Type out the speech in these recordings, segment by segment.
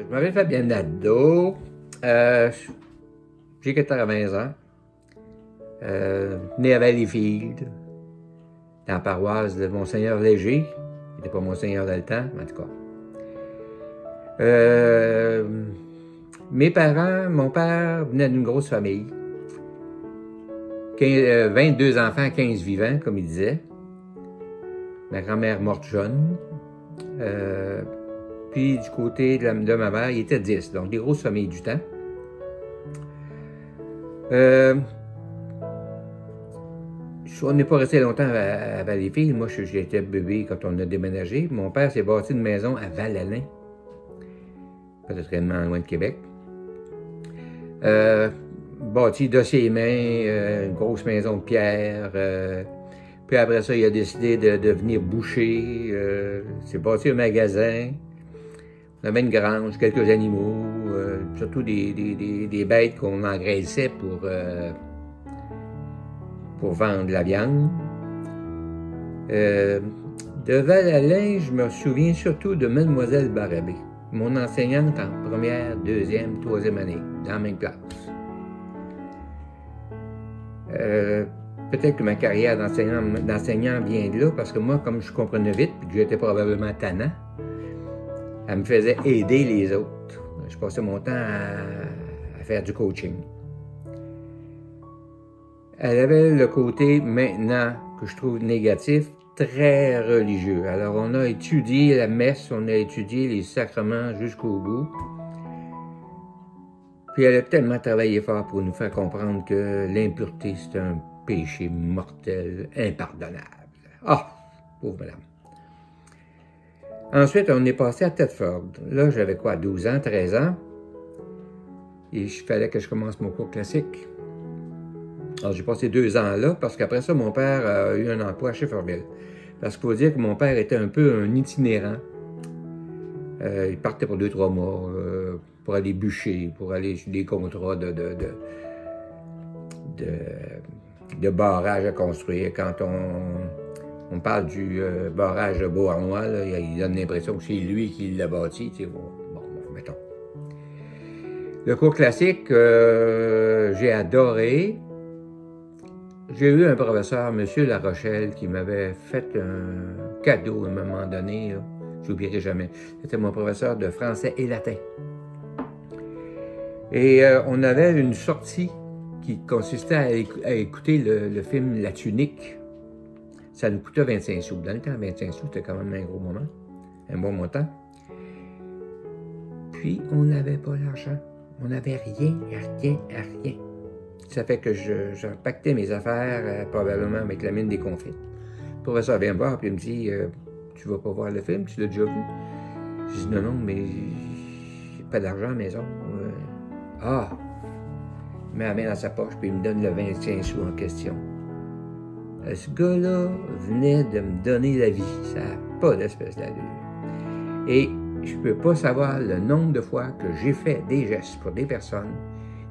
je m'appelle Fabien Nadeau. J'ai 80 ans. Né à Valleyfield, dans la paroisse de Monseigneur Léger. Il n'était pas Monseigneur dans le temps, mais en tout cas. Mes parents, mon père venait d'une grosse famille. 22 enfants, 15 vivants, comme il disait. Ma grand-mère morte jeune. Puis du côté de ma mère, il était 10. Donc des grosses familles du temps. On n'est pas resté longtemps à Valleyfield. Moi, j'étais bébé quand on a déménagé. Mon père s'est bâti une maison à Val-Alain. Peut-être réellement loin de Québec. Bâti de ses mains, une grosse maison de pierre. Puis après ça, il a décidé de devenir boucher. C'est bâti un magasin. On avait une grange, quelques animaux, surtout des bêtes qu'on engraissait pour vendre la viande. De Val-Alain, je me souviens surtout de Mademoiselle Barabé, mon enseignante en première, deuxième, troisième année, dans la même classe. Peut-être que ma carrière d'enseignant vient de là, parce que moi, comme je comprenais vite, puis que j'étais probablement tannant, elle me faisait aider les autres. Je passais mon temps à faire du coaching. Elle avait le côté, maintenant, que je trouve négatif, très religieux. Alors, on a étudié la messe, on a étudié les sacrements jusqu'au bout. Puis elle a tellement travaillé fort pour nous faire comprendre que l'impureté, c'est un péché mortel, impardonnable. Ah, pauvre madame. Ensuite, on est passé à Thetford. Là, j'avais quoi, 12 ans, 13 ans? Et il fallait que je commence mon cours classique. Alors, j'ai passé 2 ans là, parce qu'après ça, mon père a eu un emploi à Shefferville. Parce qu'il faut dire que mon père était un peu un itinérant. Il partait pour 2-3 mois, pour aller bûcher, pour aller sur des contrats de barrage à construire. Quand on parle du barrage de Beauharnois, là, il donne l'impression que c'est lui qui l'a bâti. Tu sais, bon, mettons. Le cours classique, j'ai adoré. J'ai eu un professeur, M. Larochelle, qui m'avait fait un cadeau à un moment donné. Je n'oublierai jamais. C'était mon professeur de français et latin. Et on avait une sortie qui consistait à écouter le film La Tunique. Ça nous coûtait 25 sous. Dans le temps, 25 sous, c'était quand même un gros moment, un bon montant. Puis, on n'avait pas l'argent. On n'avait rien. Ça fait que j'empaquetais mes affaires, probablement avec la mine des confits. Le professeur vient me voir, puis il me dit tu vas pas voir le film, tu l'as déjà vu? Je dis non, mais j'ai pas d'argent à la maison. Il met la main dans sa poche, puis il me donne le 25 sous en question. Ce gars-là venait de me donner la vie. Ça n'a pas d'espèce d'allure. Et je ne peux pas savoir le nombre de fois que j'ai fait des gestes pour des personnes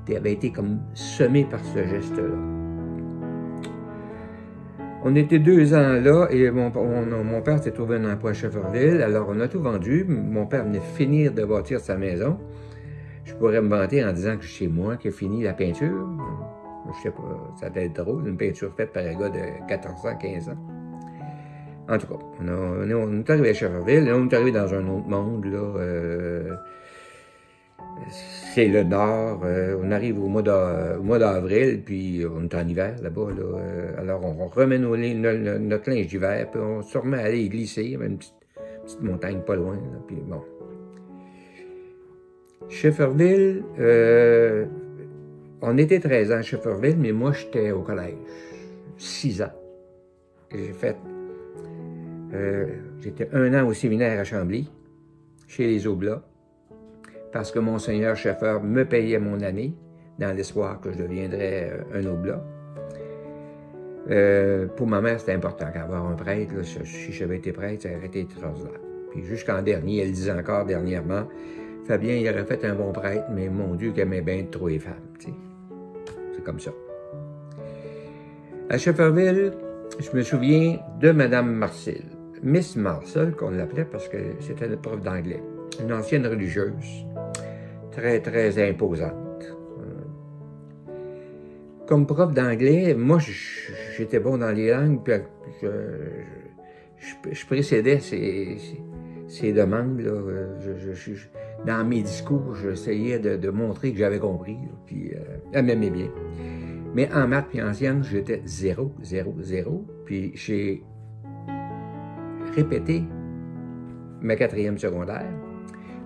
qui avaient été comme semées par ce geste-là. On était 2 ans là et mon père s'est trouvé un emploi à Shefferville. Alors on a tout vendu. Mon père venait finir de bâtir sa maison. Je pourrais me vanter en disant que c'est moi qui ai fini la peinture. Je sais pas, ça doit être drôle, une peinture faite par un gars de 14 ans, 15 ans. En tout cas, on est arrivé à Shefferville, là, on est arrivé dans un autre monde, là. C'est le nord, on arrive au mois d'avril, puis on est en hiver là-bas, là. Alors on remet notre linge d'hiver, puis on se remet à aller glisser, il y avait une petite montagne pas loin, là, puis bon. Shefferville, on était 13 ans à Shefferville, mais moi, j'étais au collège. 6 ans. J'étais 1 an au séminaire à Chambly, chez les Oblats, parce que Monseigneur Scheffer me payait mon année, dans l'espoir que je deviendrais un Oblat. Pour ma mère, c'était important qu'avoir un prêtre. Là, si j'avais été prêtre, ça aurait été extraordinaire. Puis jusqu'en dernier, elle disait encore dernièrement, Fabien, il aurait fait un bon prêtre, mais mon Dieu, qu'il aimait bien trop les femmes. T'sais. C'est comme ça. À Shefferville, je me souviens de Mme Marcel. Miss Marcel, qu'on l'appelait parce que c'était notre prof d'anglais. Une ancienne religieuse. très, très imposante. Comme prof d'anglais, moi, j'étais bon dans les langues, puis je précédais ces demandes-là. Dans mes discours, j'essayais de montrer que j'avais compris, là, puis elle m'aimait bien. Mais en maths et en sciences, j'étais 0, 0, 0. Puis j'ai répété ma 4e secondaire,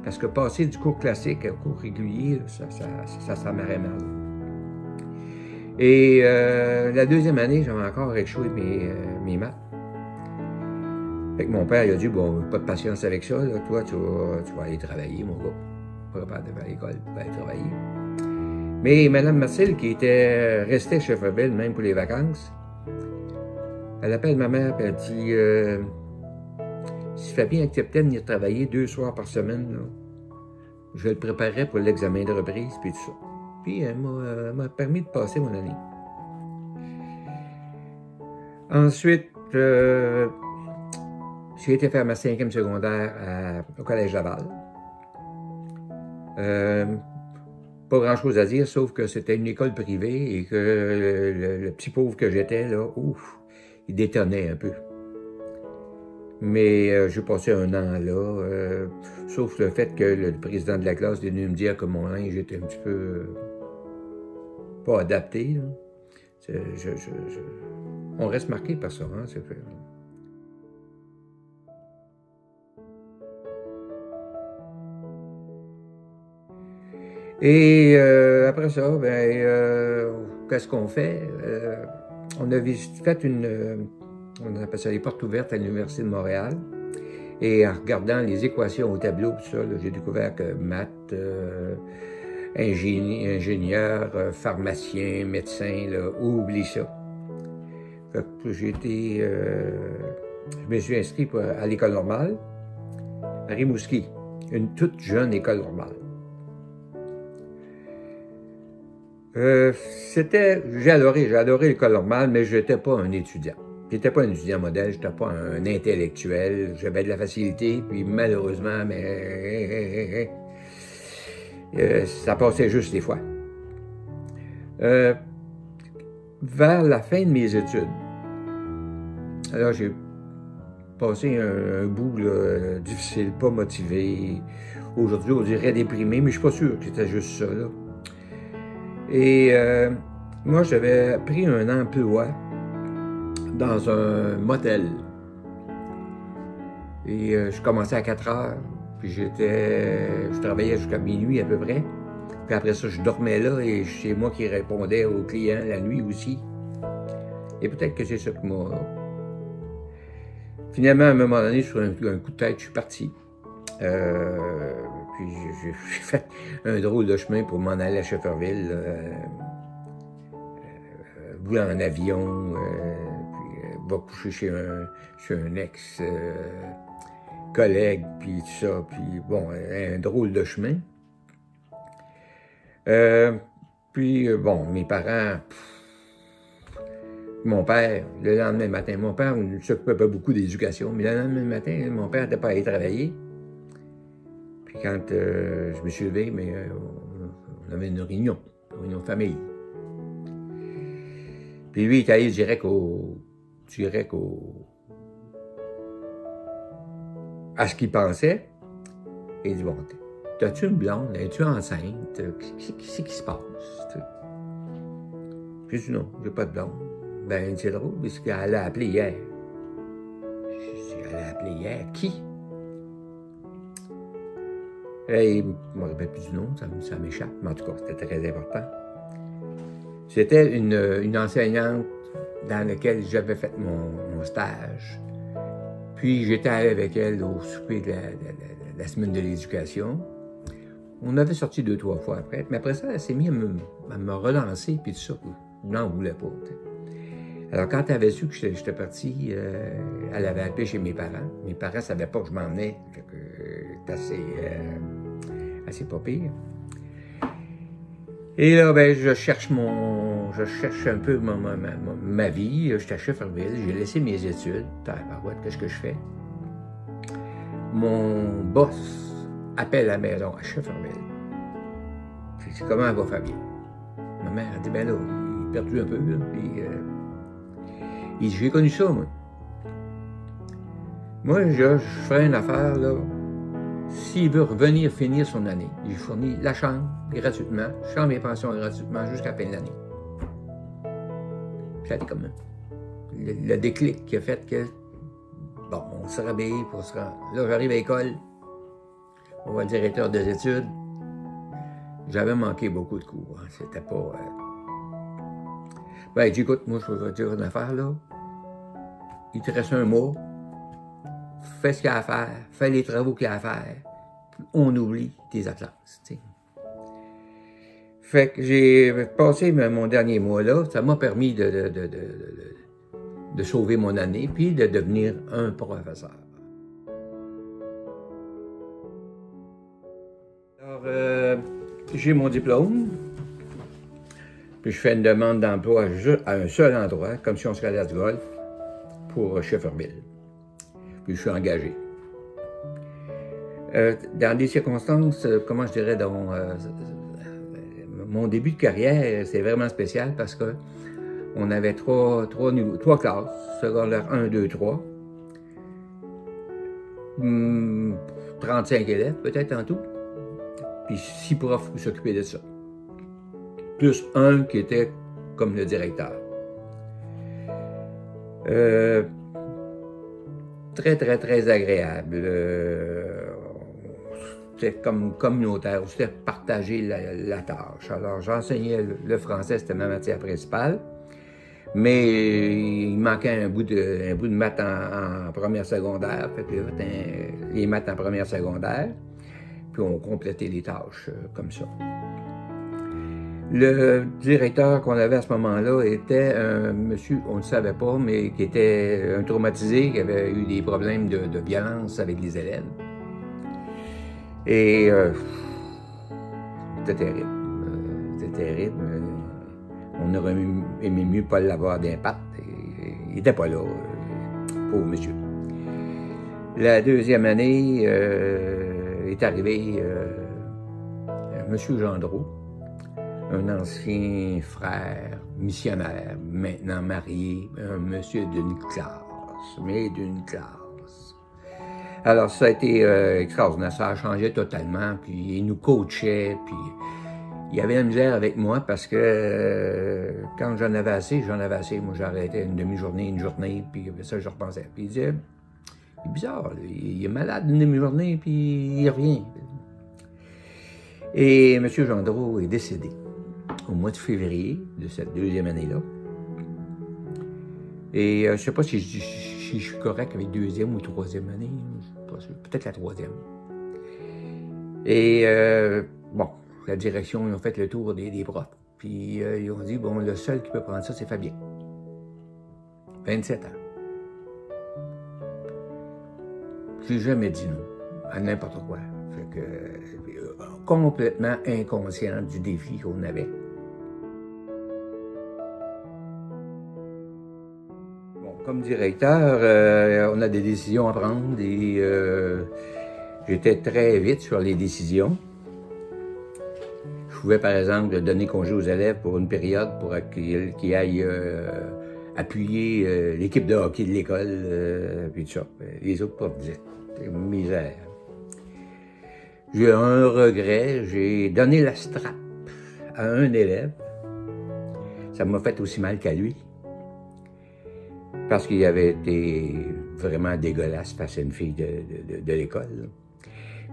parce que passer du cours classique au cours régulier, ça m'aurait mal. Et la 2e année, j'avais encore échoué mes maths. Fait que mon père, il a dit, bon, pas de patience avec ça, là, toi, tu vas aller travailler, mon gars. Pas capable de faire l'école, tu vas aller travailler. Mais Mme Marcel, qui était restée chez Chevreville, même pour les vacances, elle appelle ma mère et elle dit si Fabien acceptait de venir travailler 2 soirs par semaine, là, je le préparerais pour l'examen de reprise, puis tout ça. Puis elle m'a permis de passer mon année. Ensuite, j'ai été faire ma 5e secondaire au Collège Laval. Pas grand-chose à dire, sauf que c'était une école privée et que le petit pauvre que j'étais, là, ouf, il détonnait un peu. Mais j'ai passé un an là, sauf le fait que le président de la classe est venu me dire que mon linge était un petit peu pas adapté. Là. On reste marqué par ça, hein, c'est fait. Et après ça, qu'est-ce qu'on fait? On a fait on appelle ça les portes ouvertes à l'Université de Montréal. Et en regardant les équations au tableau, tout ça, j'ai découvert que maths, ingénieur, pharmacien, médecin, là, oublie ça. Fait que je me suis inscrit à l'école normale, à Rimouski, une toute jeune école normale. J'ai adoré l'école normale, mais j'étais pas un étudiant. J'étais pas un étudiant modèle, j'étais pas un intellectuel, j'avais de la facilité, puis malheureusement, ça passait juste des fois. Vers la fin de mes études, alors j'ai passé un bout là, difficile, pas motivé. Aujourd'hui, on dirait déprimé, mais je suis pas sûr que c'était juste ça, là. Et moi, j'avais pris un emploi dans un motel. Et je commençais à 4 heures, puis je travaillais jusqu'à minuit à peu près. Puis après ça, je dormais là et c'est moi qui répondais aux clients la nuit aussi. Et peut-être que c'est ça qui m'a... Finalement, à un moment donné, sur un coup de tête, je suis parti. Puis j'ai fait un drôle de chemin pour m'en aller à Chevreville, rouler en avion, puis va coucher chez un ex-collègue, puis tout ça, puis bon, un drôle de chemin. Puis bon, mes parents, mon père, le lendemain matin, mon père ne s'occupait pas beaucoup d'éducation, mais le lendemain matin, mon père n'était pas allé travailler. Puis quand je me suis levé, on avait une réunion de famille. Puis lui, il est allé direct à ce qu'il pensait. Et il dit, bon, t'as-tu une blonde? Es-tu enceinte? Qu'est-ce qui se passe? J'ai dit, non, j'ai pas de blonde. Ben, c'est drôle, parce qu'elle a appelé hier. Elle a appelé hier. Qui? Et je ne me rappelle plus du nom, ça m'échappe, mais en tout cas, c'était très important. C'était une enseignante dans laquelle j'avais fait mon stage. Puis j'étais allé avec elle au souper de la semaine de l'éducation. On avait sorti 2-3 fois après, mais après ça, elle s'est mise à me relancer, puis tout ça. Je n'en voulais pas. T'sais. Alors, quand elle avait su que j'étais parti, elle avait appelé chez mes parents. Mes parents ne savaient pas que je m'en venais. C'était assez pas pire. Et là, ben, je cherche un peu ma vie. J'étais à Chevreville, j'ai laissé mes études. Qu'est-ce que je fais? Mon boss appelle à la maison à Chevreville. J'ai dit, comment va Fabien? Ma mère a dit, ben là, il est perdu un peu, là, puis il dit, j'ai connu ça, moi. Moi, je ferais une affaire, là. S'il veut revenir finir son année, il fournit la chambre gratuitement, chambre et pension gratuitement jusqu'à la fin de l'année. Ça a été comme le déclic qui a fait que, bon, on se réveille pour se rendre. Là, j'arrive à l'école, on va directeur des études. J'avais manqué beaucoup de cours, hein. C'était pas... Ben, il dit, écoute, moi, je vais te dire une affaire, là. Il te reste un mois. Fais ce qu'il y a à faire, fais les travaux qu'il y a à faire, puis on oublie tes absences. T'sais. Fait que j'ai passé mon dernier mois là, ça m'a permis de sauver mon année, puis de devenir un professeur. Alors, j'ai mon diplôme, puis je fais une demande d'emploi à un seul endroit, Commission scolaire du Golfe, pour Shefferville. Puis je suis engagé. Dans des circonstances, comment je dirais, mon début de carrière, c'est vraiment spécial parce que on avait trois classes, secondaire 1, 2, 3. 35 élèves peut-être en tout. Puis 6 profs qui s'occupaient de ça. Plus un qui était comme le directeur. Très, très, très agréable. C'était comme communautaire, c'était partager la tâche. Alors, j'enseignais le français, c'était ma matière principale, mais il manquait un bout de maths en première secondaire, fait que les maths en première secondaire, puis on complétait les tâches comme ça. Le directeur qu'on avait à ce moment-là était un monsieur, on ne le savait pas, mais qui était un traumatisé, qui avait eu des problèmes de violence avec les élèves. Et c'était terrible. C'était terrible. On aurait aimé mieux pas l'avoir d'impact. Il n'était pas là, pauvre monsieur. La deuxième année est arrivé monsieur Gendreau, un ancien frère missionnaire, maintenant marié, un monsieur d'une classe, mais d'une classe. Alors ça a été extraordinaire, ça a changé totalement, puis il nous coachait, puis il avait la misère avec moi parce que quand j'en avais assez, moi j'arrêtais une demi-journée, une journée, puis ça je repensais. Puis il disait, il est bizarre, il est malade une demi-journée, puis il revient. Et M. Gendreau est décédé au mois de février de cette deuxième année-là. Et je ne sais pas si je suis correct avec deuxième ou troisième année, je suis pas sûr, peut-être la troisième. Et bon, la direction, ils ont fait le tour des profs. Puis ils ont dit, bon, le seul qui peut prendre ça, c'est Fabien. 27 ans. J'ai jamais dit non à n'importe quoi. Fait que, complètement inconscient du défi qu'on avait. Bon, comme directeur, on a des décisions à prendre et j'étais très vite sur les décisions. Je pouvais, par exemple, donner congé aux élèves pour une période pour qu'ils aillent appuyer l'équipe de hockey de l'école, puis tout ça. Les autres profs disaient, c'est une misère. J'ai un regret, j'ai donné la strap à un élève. Ça m'a fait aussi mal qu'à lui. Parce qu'il avait été vraiment dégueulasse face à une fille de l'école.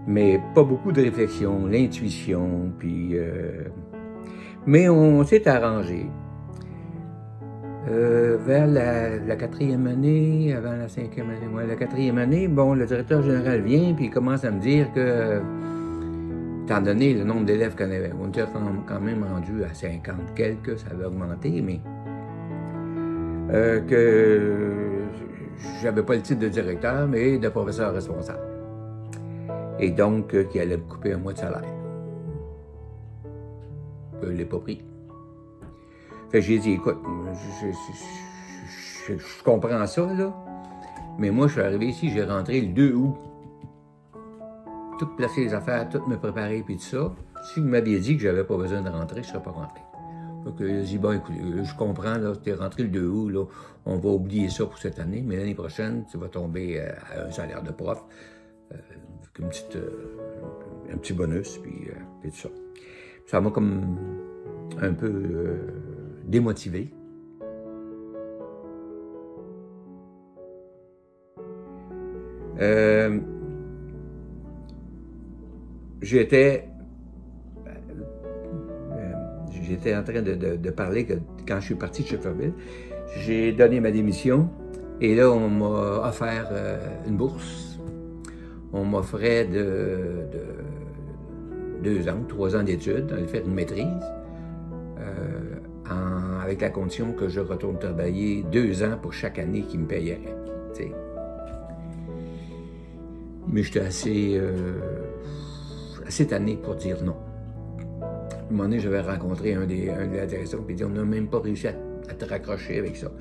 Mais pas beaucoup de réflexion, l'intuition, puis... mais on s'est arrangé. Vers la quatrième année, avant la cinquième année, la quatrième année, bon, le directeur général vient, puis il commence à me dire que, étant donné le nombre d'élèves qu'on avait, on était quand même rendu à 50 quelques, ça avait augmenté, mais que j'avais pas le titre de directeur, mais de professeur responsable. Et donc, qu'il allait me couper un mois de salaire. Je ne l'ai pas pris. Fait que j'ai dit, écoute, je comprends ça, là, mais moi, je suis arrivé ici, j'ai rentré le 2 août. Tout placer les affaires, tout me préparer, puis tout ça. Si vous m'aviez dit que j'avais pas besoin de rentrer, je serais pas rentré. Donc, j'ai dit, bon, écoute, je comprends, là, tu es rentré le 2 août, là, on va oublier ça pour cette année, mais l'année prochaine, tu vas tomber à un salaire de prof, avec un petit bonus, puis tout ça. Ça m'a comme un peu démotivé. J'étais en train de parler que quand je suis parti de Shefferville, j'ai donné ma démission et là, on m'a offert une bourse. On m'offrait de 2 ans, 3 ans d'études, on a fait une maîtrise, avec la condition que je retourne travailler 2 ans pour chaque année qui me payait. T'sais. Mais j'étais assez tanné pour dire non. À un moment donné, j'avais rencontré un de la direction, puis il dit, on n'a même pas réussi à te raccrocher avec ça.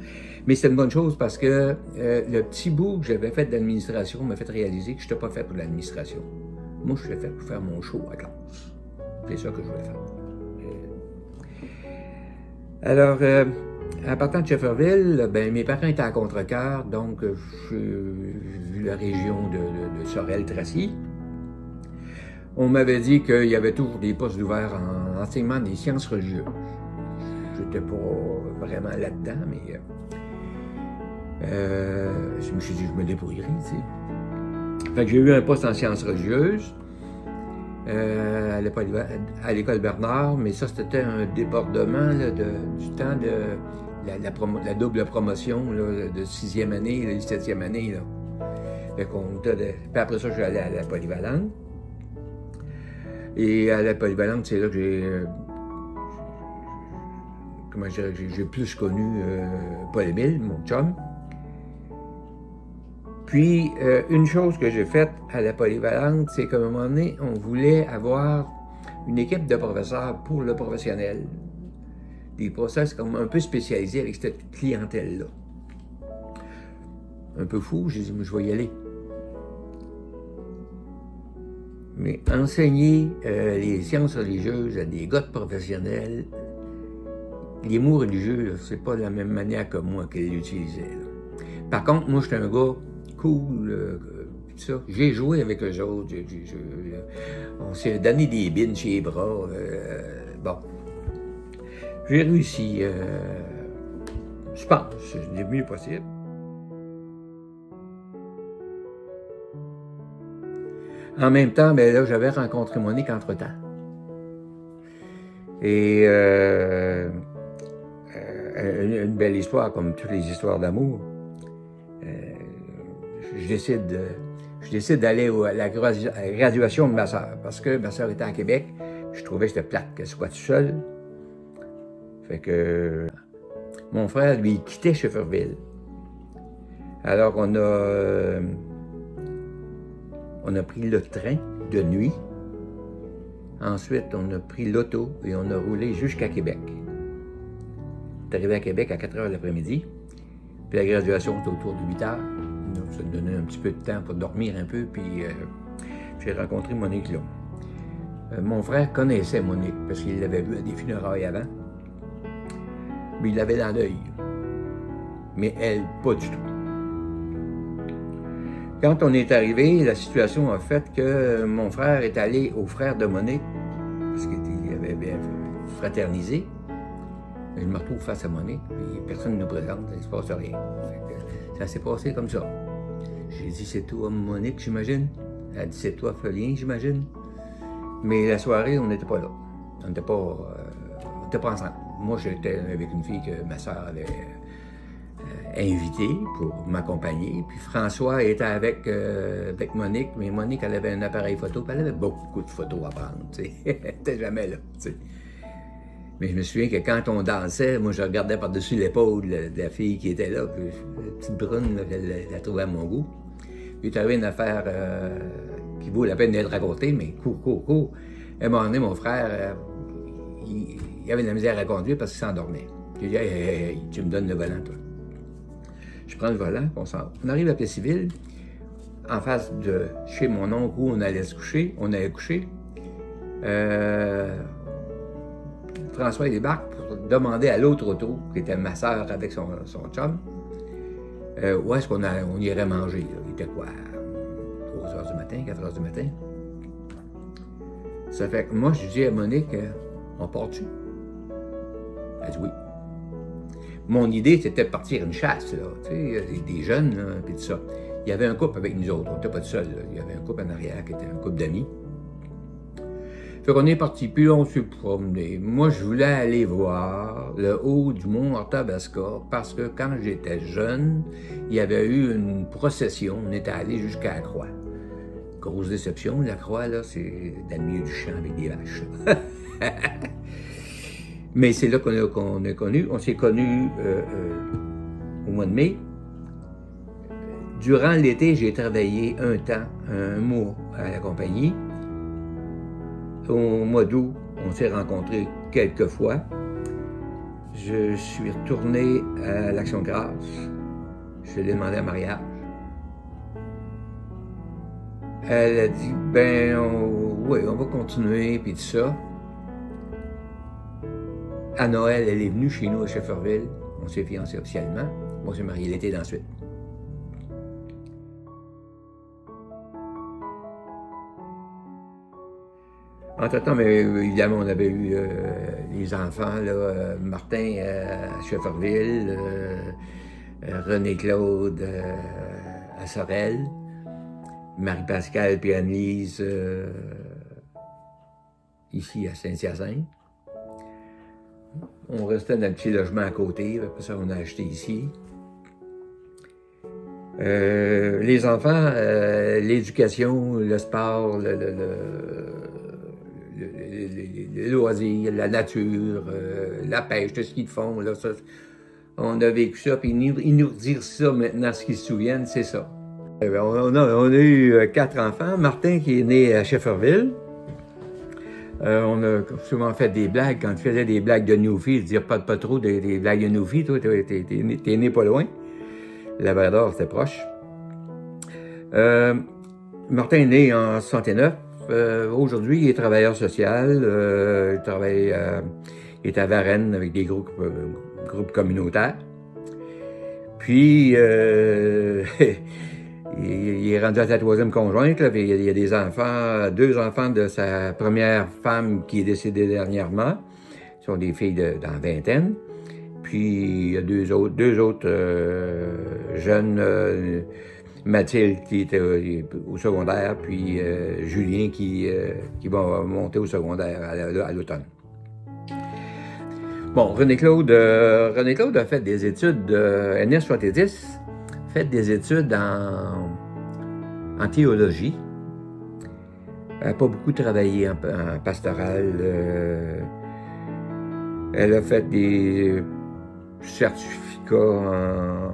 Mais c'est une bonne chose parce que le petit bout que j'avais fait d'administration m'a fait réaliser que je n'étais pas fait pour l'administration. Moi, je suis fait pour faire mon show à classe. C'est ça que je voulais faire. Alors, en partant de Shefferville, ben, mes parents étaient à Contrecœur, donc j'ai vu la région de Sorel-Tracy. On m'avait dit qu'il y avait toujours des postes ouverts en enseignement des sciences religieuses. J'étais pas vraiment là-dedans, mais je me suis dit, je me débrouillerai, tu sais. Fait que j'ai eu un poste en sciences religieuses à l'école Bernard, mais ça, c'était un débordement là, du temps de la double promotion là, de 6e année et 7e année. Là. Fait qu'on était puis après ça, je suis allé à la polyvalente. Et à la polyvalente, c'est là que j'ai plus connu Paul-Émile, mon chum. Puis, une chose que j'ai faite à la polyvalente, c'est qu'à un moment donné, on voulait avoir une équipe de professeurs pour le professionnel. Des process comme un peu spécialisés avec cette clientèle-là. Un peu fou, j'ai dit, je vais y aller. Mais enseigner les sciences religieuses à des gars de professionnels, les mots religieux, c'est pas de la même manière que moi qu'ils l'utilisaient. Par contre, moi, j'étais un gars cool, tout ça. J'ai joué avec eux autres. On s'est donné des bines chez les bras. Bon. J'ai réussi, je pense, le mieux possible. En même temps, ben là, j'avais rencontré Monique entre-temps. Et une belle histoire, comme toutes les histoires d'amour. Je décide d'aller à la graduation de ma sœur, parce que ma sœur était à Québec. Je trouvais que c'était plate qu'elle soit toute seule. Fait que mon frère, lui, il quittait Shefferville. Alors on a pris le train de nuit. Ensuite, on a pris l'auto et on a roulé jusqu'à Québec. On est arrivé à Québec à 4 h l'après-midi. Puis la graduation était autour de 8 h. Donc, ça nous donnait un petit peu de temps pour dormir un peu. Puis j'ai rencontré Monique là. Mon frère connaissait Monique parce qu'il l'avait vue à des funérailles avant. Mais il l'avait dans l'œil. Mais elle, pas du tout. Quand on est arrivé, la situation a fait que mon frère est allé au frère de Monique, parce qu'il avait bien fraternisé. Je me retrouve face à Monique, puis personne ne nous présente, il ne se passe rien. Ça s'est passé comme ça. J'ai dit, c'est toi Monique, j'imagine. Elle a dit, c'est toi Folien, j'imagine. Mais la soirée, on n'était pas là. On n'était pas ensemble. Moi, j'étais avec une fille que ma sœur avait invité pour m'accompagner. Puis François était avec Monique, mais Monique, elle avait un appareil photo, puis elle avait beaucoup de photos à prendre, tu sais. Elle n'était jamais là, tu sais. Mais je me souviens que quand on dansait, moi, je regardais par-dessus l'épaule de la fille qui était là, puis la petite brune, là, elle la trouvait à mon goût. Puis il est arrivé une affaire qui vaut la peine d'être racontée, mais court. À un moment donné, mon frère, il avait de la misère à conduire parce qu'il s'endormait. J'ai dit, hey, tu me donnes le volant, toi. Je prends le volant, on arrive à Plessisville, en face de chez mon oncle où on allait se coucher, on allait coucher. François débarque pour demander à l'autre auto, qui était ma soeur avec son chum, où est-ce qu'on irait manger. Là. Il était quoi? 3 heures du matin, 4 heures du matin. Ça fait que moi, je dis à Monique, on part-tu? Elle dit oui. Mon idée, c'était de partir une chasse, là, tu sais, des jeunes, puis tout ça. Il y avait un couple avec nous autres, on n'était pas tout seuls. Il y avait un couple en arrière qui était un couple d'amis. Fait qu'on est parti, puis là, on s'est promené. Moi, je voulais aller voir le haut du mont Arthabasca parce que quand j'étais jeune, il y avait eu une procession. On était allé jusqu'à la Croix. Grosse déception, la Croix, là, c'est dans le milieu du champ avec des vaches. Mais c'est là qu'on est connus. On s'est connus au mois de mai. Durant l'été, j'ai travaillé un mois à la compagnie. Au mois d'août, on s'est rencontrés quelques fois. Je suis retourné à l'Action de grâce. Je l'ai demandé en mariage. Elle a dit, oui, on va continuer, puis tout ça. À Noël, elle est venue chez nous à Shefferville. On s'est fiancés officiellement. Moi, j'ai marié l'été d'ensuite. Entre-temps, mais évidemment, on avait eu les enfants, là, Martin à Shefferville, René-Claude à Sorel, Marie-Pascale et Anne-Lise ici à Saint-Hyacinthe. On restait dans le petit logement à côté, après ça on a acheté ici. Les enfants, l'éducation, le sport, le loisir, la nature, la pêche, tout ce qu'ils font, là, ça, on a vécu ça, puis ils nous redisent ça maintenant, ce qu'ils se souviennent, c'est ça. On a eu 4 enfants. Martin qui est né à Shefferville. On a souvent fait des blagues. Quand tu faisais des blagues de Newfield, dire pas trop des blagues de Newfield, toi, t'es né pas loin. Labrador, c'était proche. Martin est né en 69. Aujourd'hui, il est travailleur social. Il travaille, il est à Varennes avec des groupes communautaires. Puis, il est rendu à sa 3e conjointe, là, il y a des enfants, 2 enfants de sa première femme qui est décédée dernièrement. Ce sont des filles dans la vingtaine. Puis il y a deux autres jeunes, Mathilde qui était au secondaire, puis Julien qui va monter au secondaire à l'automne. Bon, René-Claude a fait des études, NS70, fait des études en théologie. Elle n'a pas beaucoup travaillé en pastoral. Elle a fait des certificats en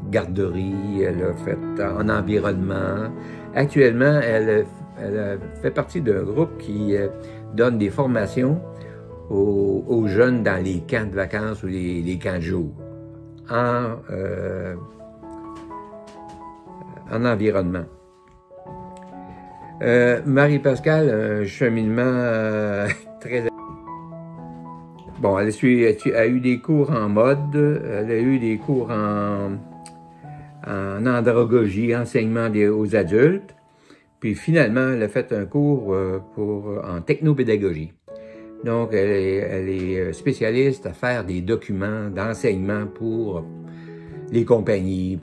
garderie, elle a fait en environnement. Actuellement, elle fait partie d'un groupe qui donne des formations aux jeunes dans les camps de vacances ou les camps de jour en environnement. Marie-Pascale, un cheminement très... Bon, elle a eu des cours en mode, elle a eu des cours en andragogie, enseignement aux adultes, puis finalement, elle a fait un cours en technopédagogie. Donc, elle est spécialiste à faire des documents d'enseignement pour les compagnies.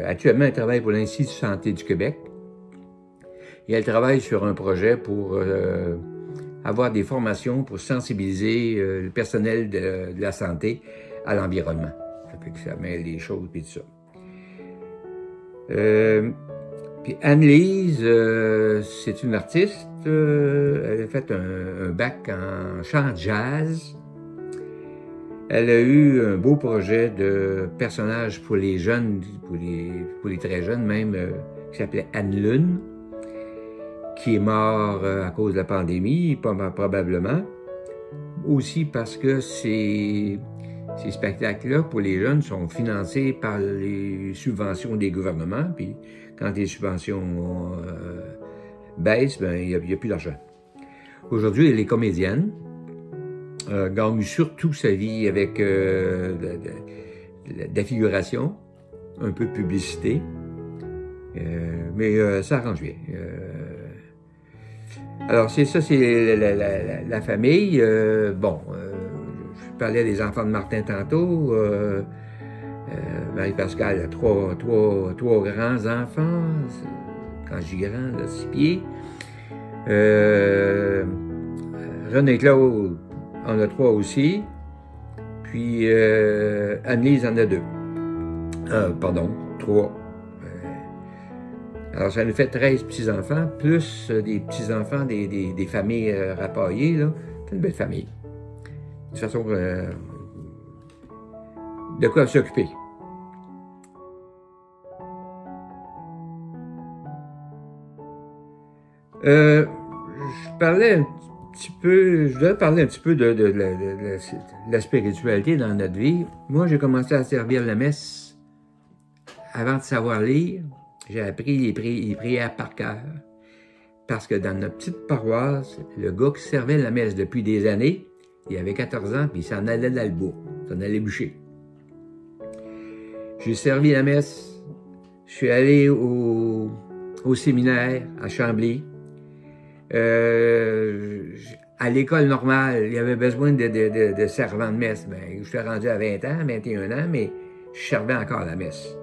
Actuellement, elle travaille pour l'Institut de santé du Québec. Et elle travaille sur un projet pour avoir des formations pour sensibiliser le personnel de la santé à l'environnement. Ça fait que ça met les choses et tout ça. Puis Anne-Lise, c'est une artiste. Elle a fait un bac en chant jazz. Elle a eu un beau projet de personnage pour les jeunes, pour les très jeunes même, qui s'appelait Anne Lune, qui est mort à cause de la pandémie, probablement. Aussi parce que ces spectacles-là, pour les jeunes, sont financés par les subventions des gouvernements. Puis quand les subventions baissent, il n'y a plus d'argent. Aujourd'hui, elle est comédienne. Gagne surtout sa vie avec de la figuration, un peu de publicité. Mais ça arrange bien. Alors, c'est ça, c'est la famille. Bon, je parlais des enfants de Martin tantôt. Marie-Pascale a trois grands-enfants. Quand je dis grand, là, 6 pieds. René-Claude en a 3 aussi. Puis Annelise en a 2. Pardon, 3. Alors, ça nous fait 13 petits-enfants, plus des petits-enfants des familles rapaillées, là. C'est une belle famille. De toute façon, de quoi s'occuper. Je voudrais parler un petit peu de la spiritualité dans notre vie. Moi, j'ai commencé à servir la messe avant de savoir lire. J'ai appris les prières par cœur. Parce que dans notre petite paroisse, le gars qui servait la messe depuis des années, il avait 14 ans, puis il s'en allait dans le bois. Il s'en allait bûcher. J'ai servi la messe. Je suis allé au séminaire à Chambly. À l'école normale, il y avait besoin de servants de messe. Ben, je suis rendu à 20 ans, 21 ans, mais je servais encore la messe.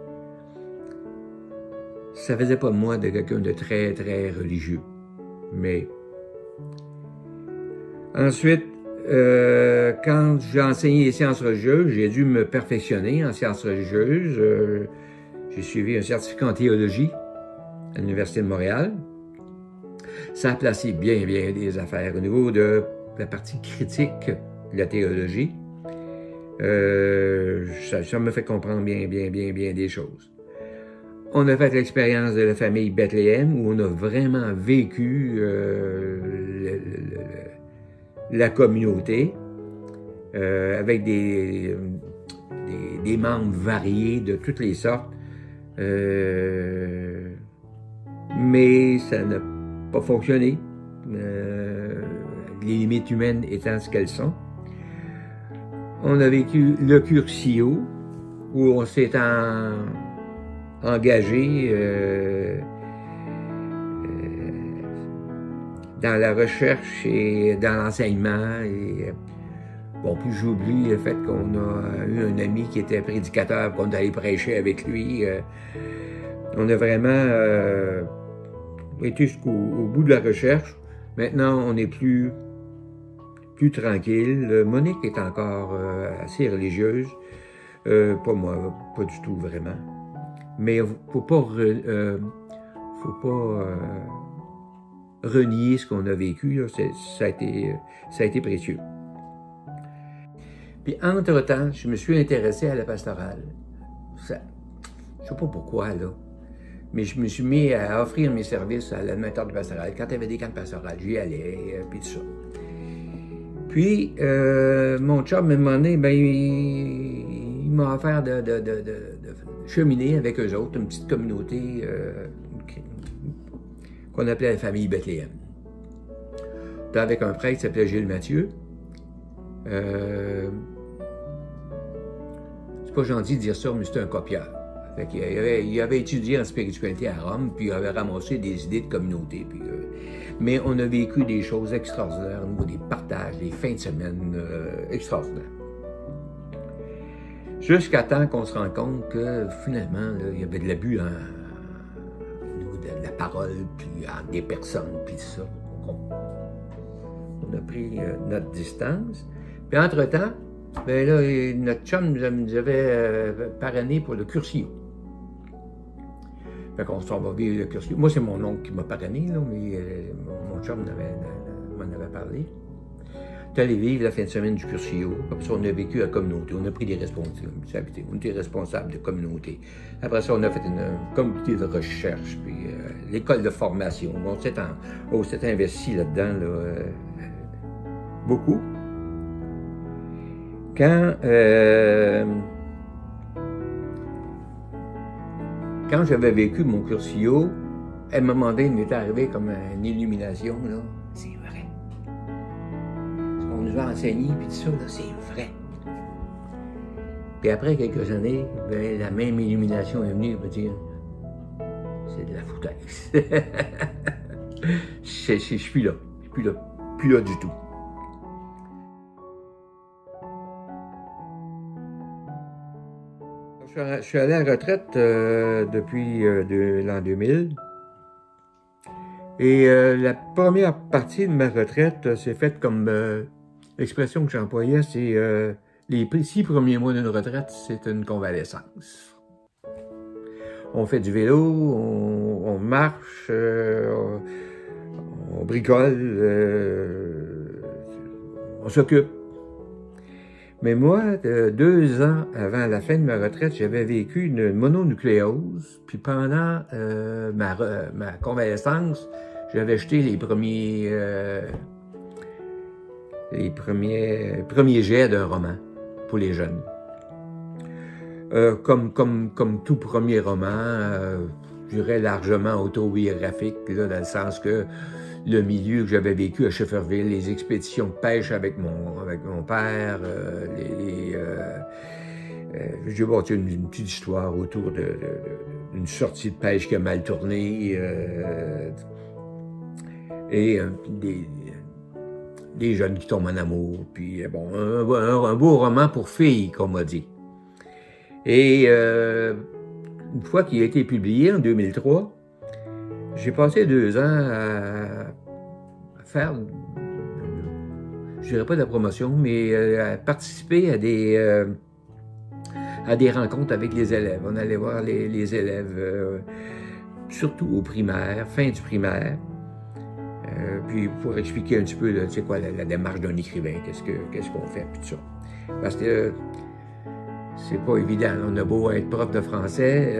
Ça faisait pas de moi de quelqu'un de très, très religieux. Mais ensuite, quand j'ai enseigné les sciences religieuses, j'ai dû me perfectionner en sciences religieuses. J'ai suivi un certificat en théologie à l'Université de Montréal. Ça a placé bien des affaires au niveau de la partie critique de la théologie. Ça me fait comprendre bien des choses. On a fait l'expérience de la famille Bethléem où on a vraiment vécu la communauté avec des membres variés de toutes les sortes. Mais ça n'a pas fonctionné, les limites humaines étant ce qu'elles sont. On a vécu le Curcio où on s'est engagé dans la recherche et dans l'enseignement. Et, bon, puis j'oublie le fait qu'on a eu un ami qui était prédicateur, qu'on allait prêcher avec lui. On a vraiment été jusqu'au bout de la recherche. Maintenant, on est plus tranquille. Monique est encore assez religieuse. Pas moi, pas du tout vraiment. Mais faut pas renier ce qu'on a vécu. Là. Ça a été précieux. Puis entre-temps, je me suis intéressé à la pastorale. Je sais pas pourquoi, là. Mais je me suis mis à offrir mes services à l'animateur de pastorale. Quand il y avait des camps de pastorale, j'y allais, puis tout ça. Puis, mon chum, à un moment donné, ben, il m'a offert de cheminer avec eux autres, une petite communauté qu'on appelait la famille Bethléem. Puis avec un prêtre qui s'appelait Gilles Mathieu. C'est pas gentil de dire ça, mais c'était un copieur. Fait qu'il avait étudié en spiritualité à Rome, puis il avait ramassé des idées de communauté. Puis, mais on a vécu des choses extraordinaires au niveau des partages, des fins de semaine extraordinaires. Jusqu'à temps qu'on se rende compte que finalement, là, il y avait de l'abus au niveau de la parole, puis entre des personnes, puis tout ça. On a pris notre distance. Puis entre-temps, ben là, notre chum nous avait parrainé pour le Curcio. Fait qu'on s'en va vivre le Curcio. Moi, c'est mon oncle qui m'a parrainé, là, mais mon chum m'en avait parlé. On est allé vivre la fin de semaine du Curcio. Après ça, on a vécu la communauté. On a pris des responsabilités. On était responsables de communauté. Après ça, on a fait une communauté de recherche, puis l'école de formation. On s'est investi là-dedans, là, beaucoup. Quand j'avais vécu mon Curcio, à un moment donné, il m'est arrivé comme une illumination, là. C'est vrai. nous a enseigné, puis tout ça, là, c'est vrai. Puis après quelques années, ben, la même illumination est venue me dire, c'est de la foutaise. Je suis là, plus là du tout. Je suis allé à la retraite depuis l'an 2000. Et la première partie de ma retraite s'est faite comme l'expression que j'employais, c'est les 6 premiers mois d'une retraite, c'est une convalescence. On fait du vélo, on marche, on bricole, on s'occupe. Mais moi, 2 ans avant la fin de ma retraite, j'avais vécu une mononucléose. Puis pendant ma convalescence, j'avais jeté les premiers jets d'un roman pour les jeunes. Comme tout premier roman, je dirais largement autobiographique, là, dans le sens que le milieu que j'avais vécu à Schefferville, les expéditions de pêche avec mon père, j'ai bâti une petite histoire autour d'une sortie de pêche qui a mal tourné, et des jeunes qui tombent en amour, puis bon, un beau roman pour filles, qu'on m'a dit. Et une fois qu'il a été publié en 2003, j'ai passé 2 ans à faire, je dirais pas de la promotion, mais à participer à des rencontres avec les élèves. On allait voir les élèves, surtout au primaire, fin du primaire. Puis pour expliquer un petit peu, c'est quoi la démarche d'un écrivain, qu'est-ce qu'on fait, puis tout ça. Parce que c'est pas évident. On a beau être prof de français,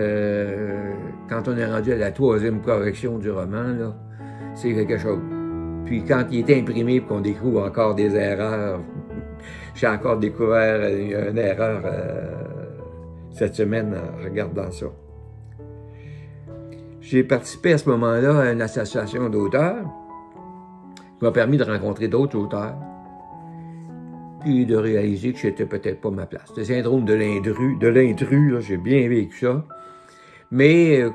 quand on est rendu à la 3e correction du roman, là, c'est quelque chose. Puis quand il est imprimé et qu'on découvre encore des erreurs, j'ai encore découvert une erreur cette semaine en regardant ça. J'ai participé à ce moment-là à une association d'auteurs qui m'a permis de rencontrer d'autres auteurs puis de réaliser que j'étais peut-être pas ma place. Le syndrome de l'intrus, j'ai bien vécu ça. Mais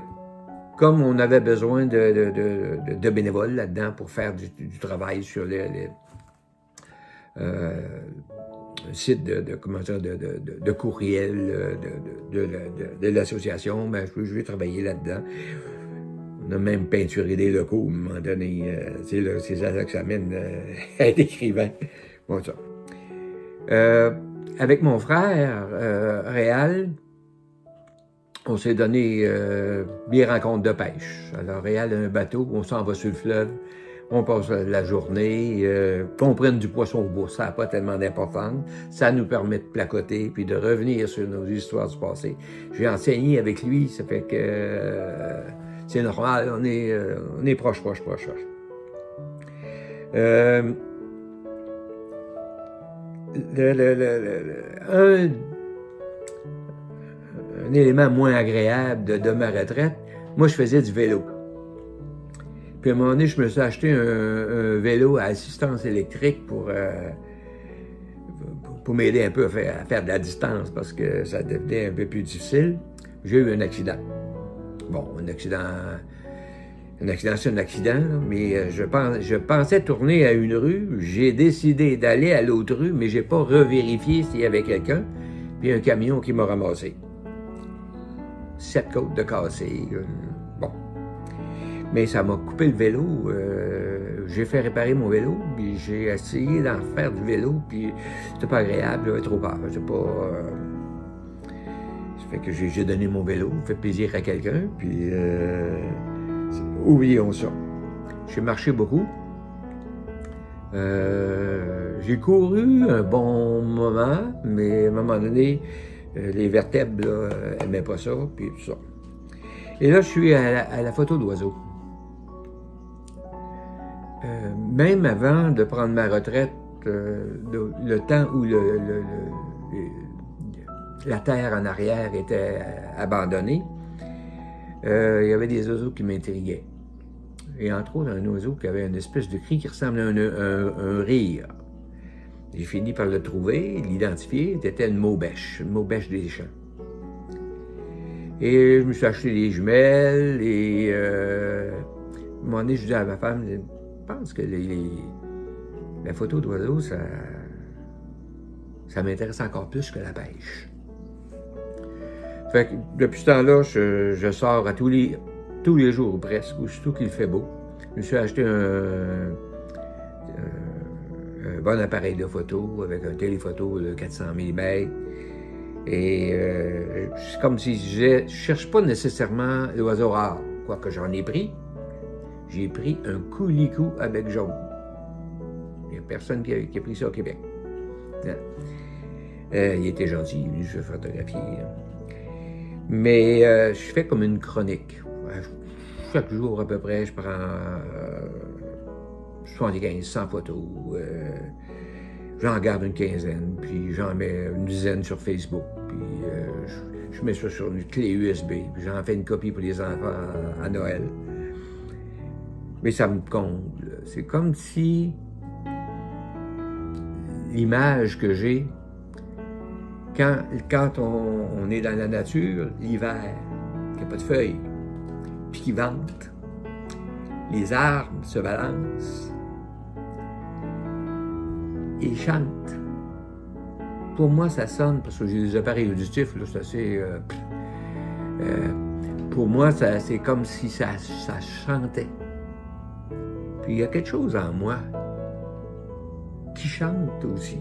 comme on avait besoin de bénévoles là-dedans pour faire du travail sur le site de courriel de l'association, ben, je vais travailler là-dedans. On a même peinturé des locaux à un moment donné. C'est ça que ça mène à être écrivain. Bon, ça. Avec mon frère, Réal, on s'est donné des rencontres de pêche. Alors, Réal a un bateau, on s'en va sur le fleuve, on passe la journée, qu'on prenne du poisson au bout, ça n'a pas tellement d'importance. Ça nous permet de placoter puis de revenir sur nos histoires du passé. J'ai enseigné avec lui, ça fait que c'est normal, on est proche. Un élément moins agréable de ma retraite, moi je faisais du vélo. Puis à un moment donné, je me suis acheté un vélo à assistance électrique pour m'aider un peu à faire de la distance parce que ça devenait un peu plus difficile. J'ai eu un accident. Bon, un accident c'est un accident, là, mais je pensais tourner à une rue. J'ai décidé d'aller à l'autre rue, mais j'ai pas revérifié s'il y avait quelqu'un. Puis un camion qui m'a ramassé. 7 côtes de cassées. Bon. Mais ça m'a coupé le vélo. J'ai fait réparer mon vélo, puis j'ai essayé d'en faire du vélo, puis c'était pas agréable, j'avais trop peur. C'est pas... ça fait que j'ai donné mon vélo, fait plaisir à quelqu'un, puis... oublions ça. J'ai marché beaucoup. J'ai couru un bon moment, mais à un moment donné, les vertèbres n'aimaient pas ça, puis tout ça. Et là, je suis à la photo d'oiseaux. Même avant de prendre ma retraite, le temps où la terre en arrière était abandonnée, il y avait des oiseaux qui m'intriguaient. Et entre autres, un oiseau qui avait une espèce de cri qui ressemble à un rire. J'ai fini par le trouver, l'identifier. C'était une Maubèche des champs. Et je me suis acheté des jumelles et à un moment donné, je dis à ma femme, je pense que la photo d'oiseaux, ça m'intéresse encore plus que la pêche. Fait que depuis ce temps-là, je sors à tous les jours ou presque, surtout qu'il fait beau. Je me suis acheté un bon appareil de photo avec un téléphoto de 400 mm. Et c'est comme si je ne cherche pas nécessairement l'oiseau rare, quoique j'en ai pris. J'ai pris un coulicou à bec jaune. Il n'y a personne qui a pris ça au Québec. Il était gentil, il est venu se photographier. Mais je fais comme une chronique. Chaque jour, à peu près, je prends 75-100 photos. J'en garde une quinzaine, puis j'en mets une dizaine sur Facebook. Puis je mets ça sur une clé USB, puis j'en fais une copie pour les enfants à Noël. Mais ça me comble. C'est comme si l'image que j'ai, quand on est dans la nature, l'hiver, qu'il n'y a pas de feuilles, puis qu'il vente, les arbres se balancent et chantent. Pour moi, ça sonne, parce que j'ai des appareils auditifs, là, c'est assez... pour moi, c'est comme si ça chantait. Puis il y a quelque chose en moi qui chante aussi.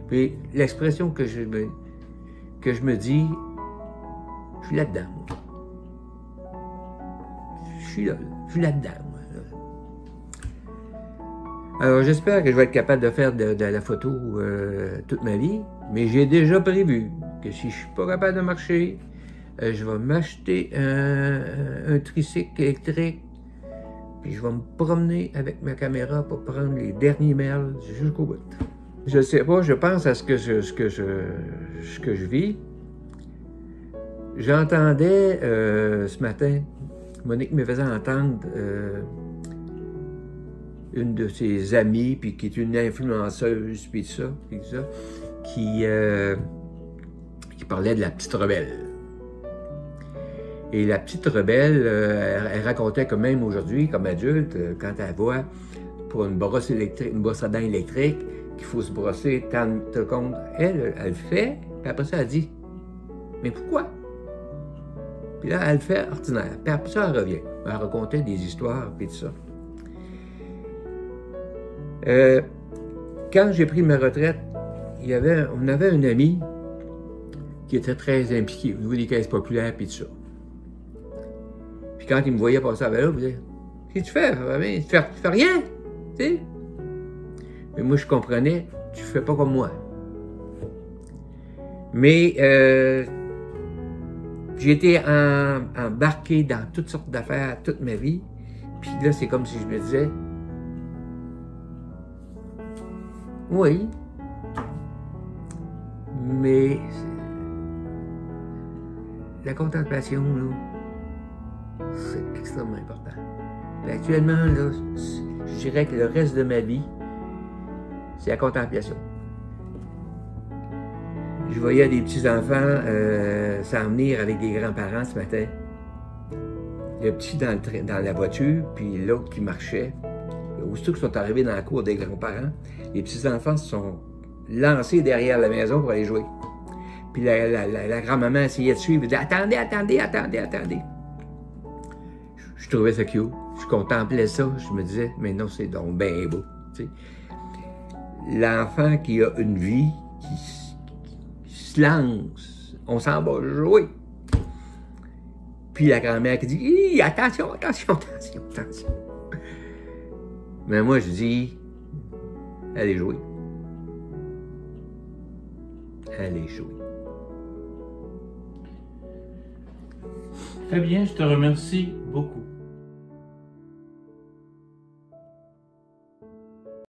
Puis l'expression que je me dis, je suis là-dedans, moi. Je suis là-dedans, moi. Alors j'espère que je vais être capable de faire de la photo toute ma vie, mais j'ai déjà prévu que si je suis pas capable de marcher, je vais m'acheter un tricycle électrique, puis je vais me promener avec ma caméra pour prendre les derniers merles jusqu'au bout. Je sais pas, je pense à ce que je vis. J'entendais ce matin, Monique me faisait entendre une de ses amies, puis qui est une influenceuse, puis ça, qui parlait de la petite rebelle. Et la petite rebelle, elle racontait que même aujourd'hui, comme adulte, quand elle voit pour une brosse électrique, une brosse à dents électrique, qu'il faut se brosser tant de compte, elle le fait, puis après ça, elle dit « Mais pourquoi? » Puis là, elle le fait ordinaire, puis après ça, elle revient. Elle racontait des histoires, puis tout ça. Quand j'ai pris ma retraite, on avait un ami qui était très impliqué au niveau des caisses populaires, puis tout ça. Puis quand il me voyait passer à vélo, il me disait « Qu'est-ce que tu fais? Tu fais rien, tu sais? » Mais moi, je comprenais, tu fais pas comme moi. Mais j'ai été embarqué dans toutes sortes d'affaires toute ma vie. Puis là, c'est comme si je me disais, oui, mais la contemplation, là, c'est extrêmement important. Mais actuellement, là, je dirais que le reste de ma vie, c'est la contemplation. Je voyais des petits-enfants s'en venir avec des grands-parents ce matin. Le petit dans la voiture, puis l'autre qui marchait. Aussitôt qu'ils sont arrivés dans la cour des grands-parents, les petits-enfants se sont lancés derrière la maison pour aller jouer. Puis la grand-maman essayait de suivre, elle disait « Attendez, attendez, attendez, attendez ». Je trouvais ça cute. Je contemplais ça, je me disais « Mais non, c'est donc bien beau. » L'enfant qui a une vie, qui se lance, on s'en va jouer. Puis la grand-mère qui dit « Attention, attention, attention, attention. » Mais moi, je dis « Allez jouer. Allez jouer. » Fabien, je te remercie beaucoup.